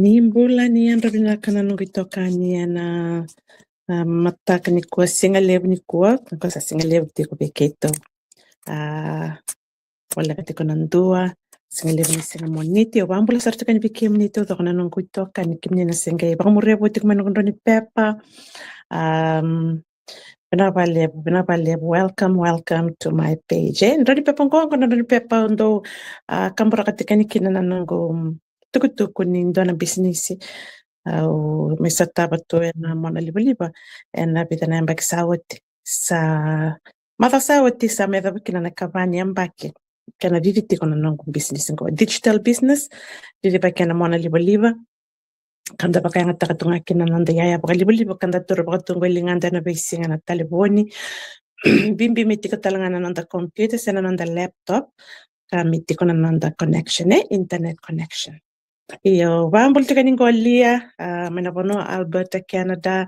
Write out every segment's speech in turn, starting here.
Nimbola ni andra vinakana nungu itoka ni na mataka ni kuwa singa levu ni kuwa kwa singa levu tiko beketo wala katiko nandua singa levu ni singa moniti o wambula sartuka ni biki monito to kana nungu itoka ni kimni na singa baka murebo tiko manungu ni pepa Benapa levu welcome to my page ndoni pepa ngongo ndoni pepa ndo kambura katika ni kina na nungu tukutuku ni ndona business au mesataba to na mona liba na bita na mbaki sawati sa mata sawati sa medha kina na kabani ambaki kana viviti kona nongo business ngo digital business vivi baki na mona liba kanda baka nga takatunga kina nanda yaya baka liba kanda toro baka tungo linganda na besinga na taliboni bimbi mitika talanga nanda computer sena nanda laptop kamiti kona nanda connection internet connection. Iyo wambul tika ningolia manabono Alberta Canada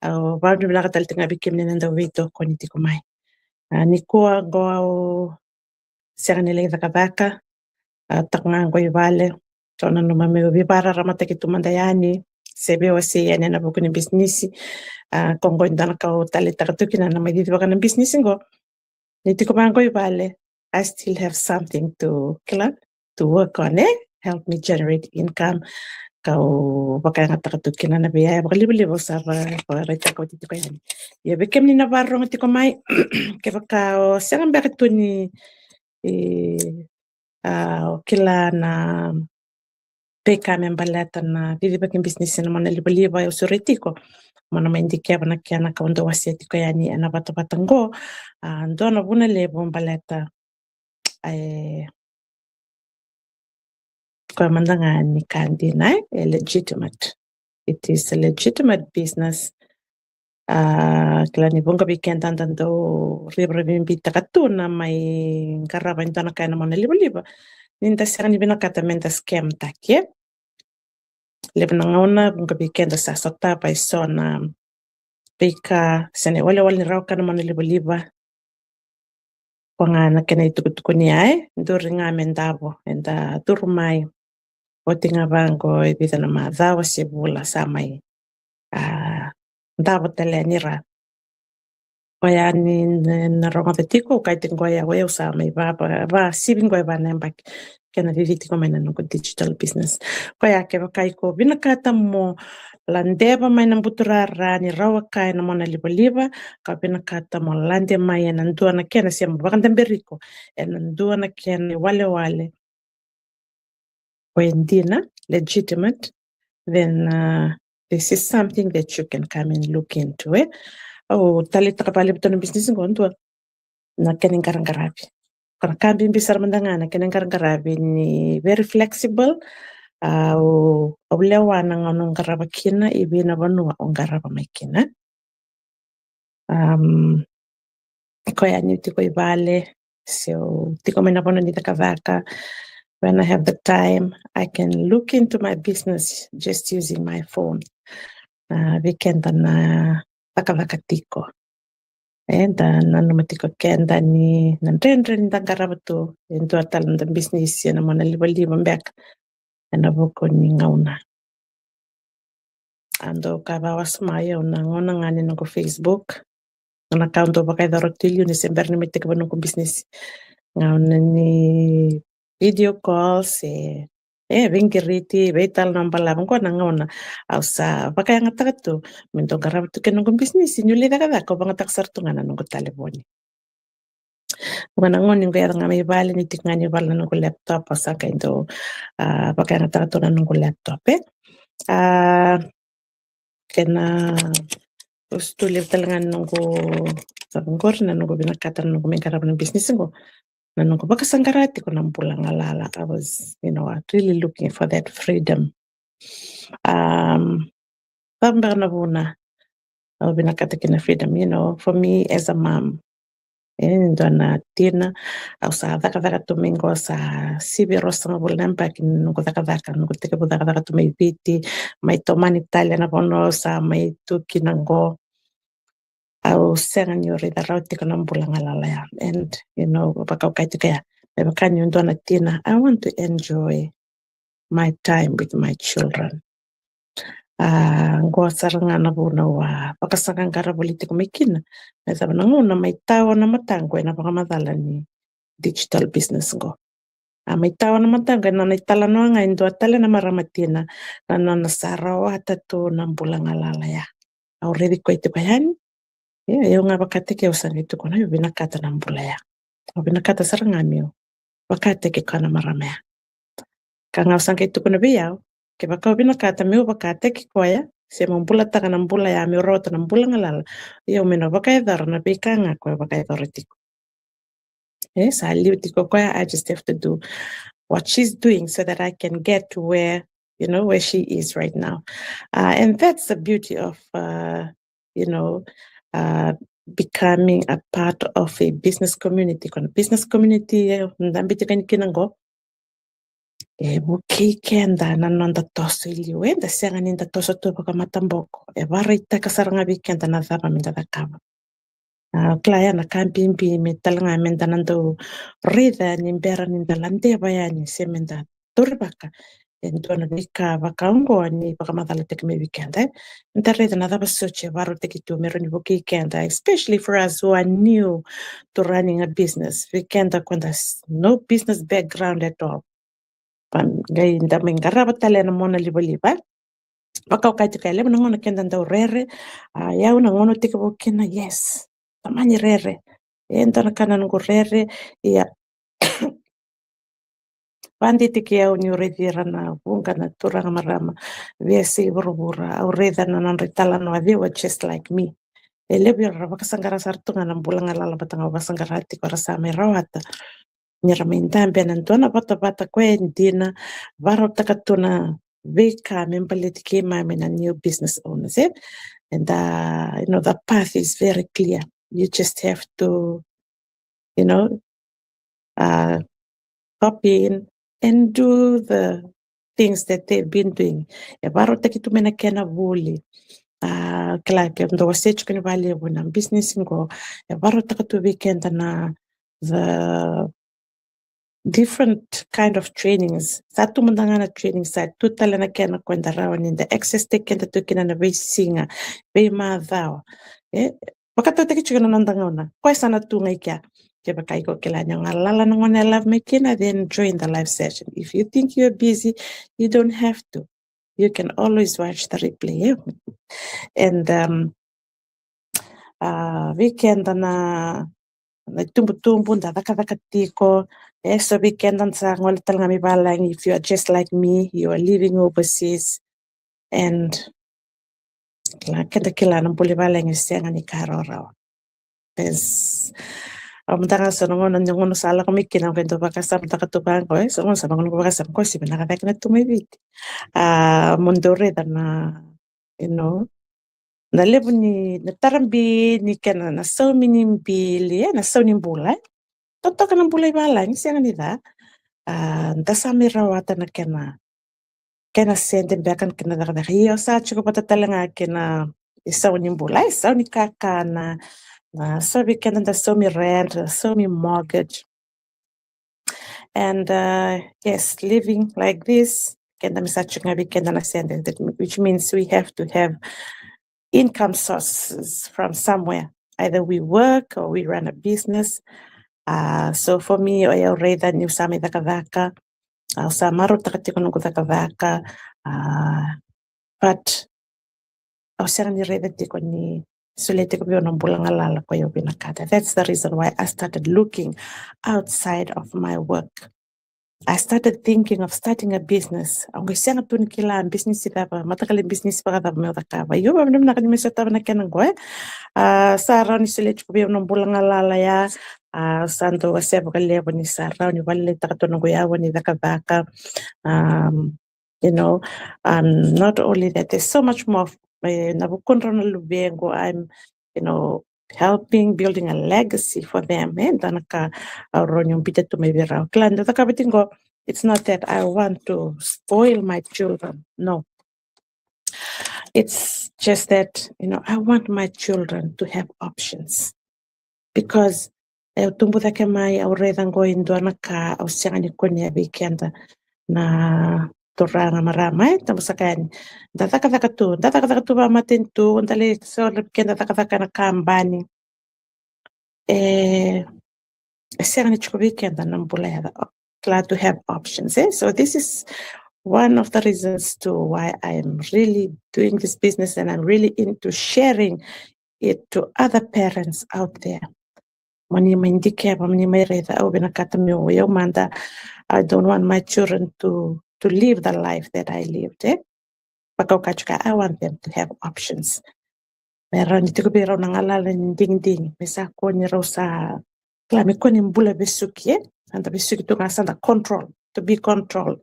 wambul nakatal tinga bikim nenda wito koniti kumai nikuwa go seranile zakabaka taknga go ivale tona numa me vibara ramata kitumandayani sebe wasi yani na bukuni business kongo ndana ka talita katukina na mediti bakana business ngo nitiko bango ivale I still have something to work on help me generate income kau baka nga takatukina na biya baka libo sa reta ko tito yan ya bekem ni navarro ngati ko mai ke baka o serang berto ni kila na peka membalata na vivi baka business na mona libo ya usuretiko mona maindikia bana kiana ka ndo waseti ko yani ana bata ngo ndo na buna lebo mbalata kwa mandanga ni kandi na legitimate. It is a legitimate business. Kila ni bunga bikenda ndando ribri takatuna mai garaba ndana kana mona liba. Ninda sirani bina kata menda scam takie. Lebna ngauna bunga bikenda sa sota pa isona bika sene wale ni rau kana mona liba. Kwa ngana kena itukutuku ni ai nduringa mendabo enda turumai o tinga bango ibita na madhawa sibula samai ndabo tele nira oya ni na ronga petiko kai tingo ya we samai ba sibingo ba nembak kena viviti ko mena no digital business oya ke kai ko binakata mo landeba mai na buturara ni rawa kai na mona liba ka binakata mo lande mai na ndua na kena sema bakanda beriko en ndua na kena wale Wendina, legitimate, then this is something that you can come and look into it. Oh, talita kapali betul business ngontua. Na kenen karangarabi. Karena kambi besar mendangana kenen karangarabi ni very flexible. Ulewa nang garaba kina ibina banua garaba makina. Koya ni tiko ibale. So tiko menabono ni takavaka. When I have the time, I can look into my business just using my phone. Weekend na takavakatiko. And nanumatiko kenda ni nandendre ni tangarabatu. Ento atalan the business na mona liba mbeka. And aboko ni ngauna. Ando kabawas maya una ngona ngani nako Facebook. Ngana account bakay darotili ni sember ni mitik ba nako business. Ngauna ni video calls vingiriti betal nambala ko nangona ausa baka nga tagato minto garab to kenong business nyuli daga ko bang taksarto nga nang taliboni ngon nga nga may bali ni tikngani bala nang laptop asa kaindo baka nga tagato nang laptop kena gusto live talaga nang sabungor na nang binakatan nang may garab ng business ko Nano ko baka sanggarati ko nang pulang alala. I was, really looking for that freedom. Tambar na buna. Binakataki na freedom, for me as a mom. Ndo na tina. Au sa daka tumingo sa sibiro sa mabulampa. Nuko daka nuko tika daka tumibiti. May toman Italia na bono sa may tuki nango. Au sengan yuri darauti ko nang bulang alala. And, baka kaito kaya. I want to enjoy my time with my children. Ngo sarangana vuna wa pakasangangara politiko mikina. Mesa nguna may tawa na matangwe na pakamadala ni digital business ngo. May tawa na matangwe na naitala no nga indo atala na maramatina na nasarawa atatu na mbulangalala ya. Already ko ito bayan. Yung nga bakateke usang ito ko na yung binakata na mbulaya. O binakata sarangami yo. Bakateke ka na maramaya. Kanga usang ito ko na biyaw. Ke baka binakata mi bakateke ko ya. Se mbula taka na mbula ya mi rota na mbula ngalala. Yo mino bakaidar na bikanga ko bakaidar tiko. Yes, I live tiko ko I just have to do what she's doing so that I can get to where she is right now. And that's the beauty of, becoming a part of a business community. Business community, ndambiti kani kinango, bukikenda nanonda toso ili wenda sianga ninda toso tuwa kama tamboko. Vara itaka saranga bikenda na dhaba minda dhakaba. Klaya na kampimpi me talanga menda nando rida nimbera ninda landeba yani se menda turbaka. Entona nika vakaungo ni pakamadala teki me weekend. Nta rida na dhaba soche varu teki tu mero ni weekend, especially for us who are new to running a business. Weekend kwenda no business background at all. Ngai nda mengaraba tale na mona liba. Baka wakati kale na ngona kenda nda urere. Ya una ngono teki wokina yes. Tamani rere. Entona kana ngo rere ya Pandi tiki au ni uredira na bunga na turanga marama. Viesi burubura au reda na nanritala no adiwa just like me. Elebi rabakasangara sartunga na mbulanga lala batanga basangara ati kwa rasa merawata. Nyaramintambe na ndona bata kwe ndina varo takatuna vika membalitiki mami na new business owners. And the path is very clear. You just have to, copy in and do the things that they've been doing. Varo takitumena kena vuli. Klake ndo wasechu kani vali na business ngo. Varo takatu weekend na the different kind of trainings. Satu mundangana training site. Tutala na kena kwenda rawan in the access tekenda tukina na vei singa. Vei maadhao. Wakata takichu kana nandangana. Kwa sana tunga ikia. Then join the live session. If you think you're busy, you don't have to. You can always watch the replay. And weekend na tumbu ndaka tiko. So weekend sa ngol talanga balang. If you are just like me, you are living overseas, and kenda kila na puli balang isianga ni karora. There's Amtanga sonongo nanyono sala komikina kwento bakasa mtaka tubango songo sama ngono bakasa kosi bina ka na tumibiti mondore dana na lebu ni tarambi ni kana na so minimbili na so nimbula toto kana mbula ibala ni sianga ni da ndasami rawata na kana sende bakan kana da hiyo sa chiko patatalanga kana isaw nimbula isaw ni kakana. So we can understand me rent, so me mortgage. And yes, living like this, which means we have to have income sources from somewhere. Either we work or we run a business. So for me, I already knew Sami Dakavaka, Samaro Takatikonoko Dakavaka, but I was saying that's the reason why I started looking outside of my work. I started thinking of starting a business. Ang isang tun kila business ita pa matakali business pa kada mo takaba. Yo ba naman nakani meseta na kenan ko Sara ni silet ko biyo ng bulang alalaya. Santo wasep kalebo ni Sara ni walit takatun ko yawa ni dakabaka. Not only that, there's so much more. I'm, helping building a legacy for them. It's not that I want to spoil my children. No. It's just that, I want my children to have options. Because na Toranga marama tamasakani datakaka tu ba matintu ndale so kenda takaka na kambani sengani chiko weekend na mbula glad to have options. So this is one of the reasons to why I am really doing this business and I'm really into sharing it to other parents out there. Mani mandike mani maireda au binakata mio yo manda. I don't want my children to live the life that I lived. I want them to have options. Meron dito ko biro nangalala ng ding-ding. Mesa ko ni Rosa. Klami ko ni mbula besuki. And the besuki to nga control. To be controlled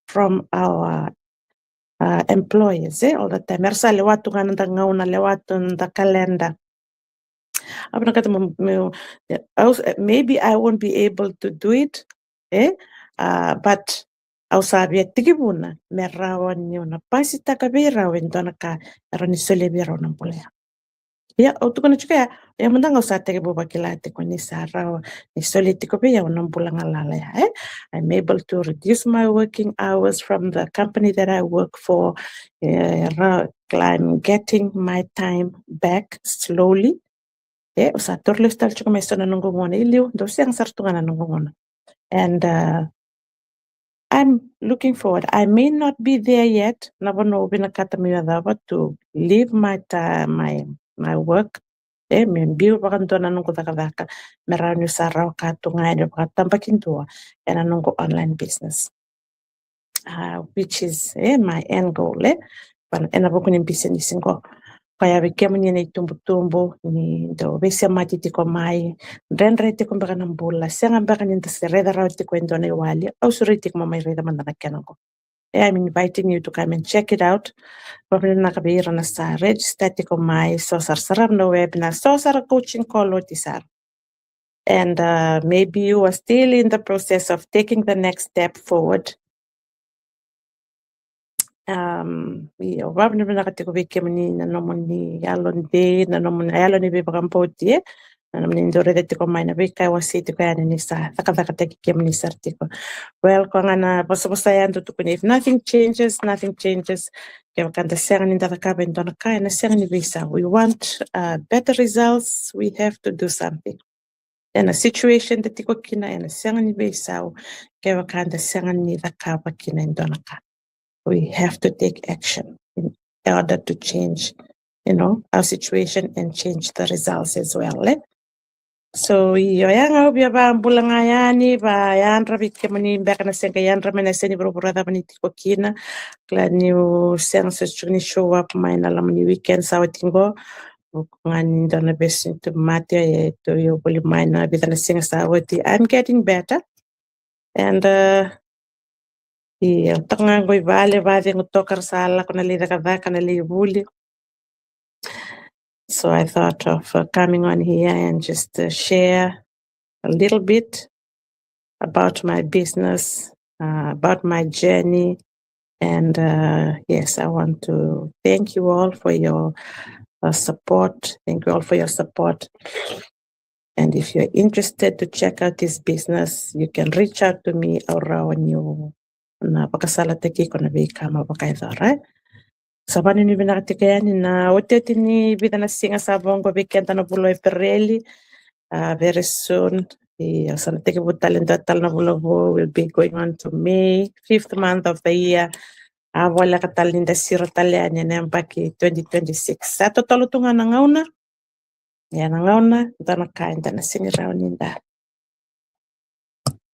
from our employers. All the time. Mersa lewatu nga nanda ngauna lewatu nda kalenda. Maybe I won't be able to do it. But au sabi tikibuna merawan niyo na pasita kabira wendo naka eroni sole biro na pulea ya utukona chuka ya mundanga usate ke boba kilate ko ni sara ni sole tikobe ya unambula ngalala ya I'm able to reduce my working hours from the company that I work for. I'm getting my time back slowly. Usatorle stal chuka mai sona nungongona iliu ndo siang sartungana nungongona. And I'm looking forward. I may not be there yet. To leave my work. Membiu bakantona nungu takadaka. Meranu sarau katunga bakatampakindua. And anungu online business. Which is my end goal. Enabukunin business ngo. Kaya bigyan niya na itumbo-tumbo ni do besi mati ti ko mai renre ti ko baka ng bula siya nga baka ninta si reda raw ti kwento na iwali au suri ti ko mamay reda man nakakyan ko. I'm inviting you to come and check it out. Probably nakabihira na sa register ti ko mai so sarap na webinar so sarap coaching call ti sar. And maybe you are still in the process of taking the next step forward. Wabna nakatiko bike mani nanomon ni yalon de nanomon yalon ni bebakampotie nanomon indore de tiko mai na bika wasiti ko yan ni sa takataka teki mani sartiko. Well ko nga na basta yan tutukun if nothing changes kaya kanta sengan ni tatakaben to na kaya na sengan ni bisa. We want better results. We have to do something. And a situation that tiko kina and sengan ni bisa kaya kanta sengan ni takaba kina indonaka. We have to take action in order to change, our situation and change the results as well. So, yoyanga ubiaba mbulangayani ba yanra bikemani bakana senga yanra menaseni brobrada maniti kokina klani sense chuni show up maina lamani weekend sawatingo ngani dona besin to mate to yo boli maina bitana senga sawati. I'm getting better and tangango vale ngutokar sala kuna lida kadaka na libuli. So I thought of coming on here and just share a little bit about my business, about my journey. And yes, I want to thank you all for your support. Thank you all for your support. And if you're interested to check out this business, you can reach out to me around you. Na pakasala teki ko na kama right? Sabani ni binakati kaya ni na oteti ni bidana singa sa bongo bikenta na buloy pereli very soon. The sanateki butalento tal na bulobo will be going on to May, 5th month of the year. Wala katalinda siro talianya na mpaki 2026. Sa totoo tunga na ngauna. Ya na ngauna dana kain dana singi rauninda.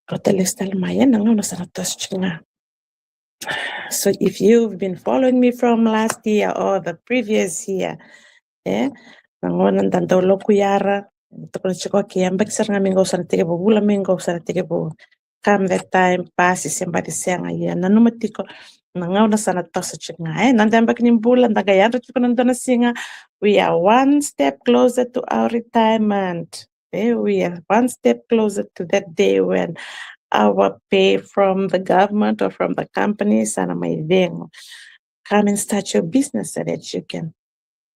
Rotelestal maya na ngauna sa natos chinga. So if you've been following me from last year or the previous year, nangonan dandolo kuyara, tukon chiko kiambak saranga mingo sana tige bo bula mingo sana tige bo come that time pass somebody sayang ayan nanumatiko nangauna sana tosa chinga nandambak nimbula ndagayan chiko nandana singa we are one step closer to our retirement. We are one step closer to that day when our pay from the government or from the companies and come and start your business so that you can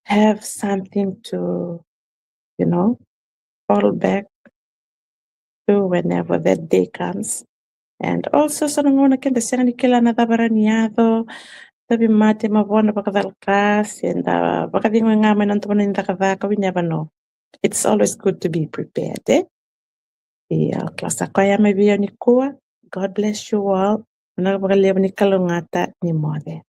have something to, fall back to whenever that day comes. And also sonongona kenda siangani kila na tabaraniado tabi mate mavona pakadalkas and pakadingo ngama nantuman in takadaka, we never know. It's always good to be prepared, eh? Yeah, klasa kaya may biyo ni kuwa. God bless you all. Nagpakaliw ni kalungata ni Mother.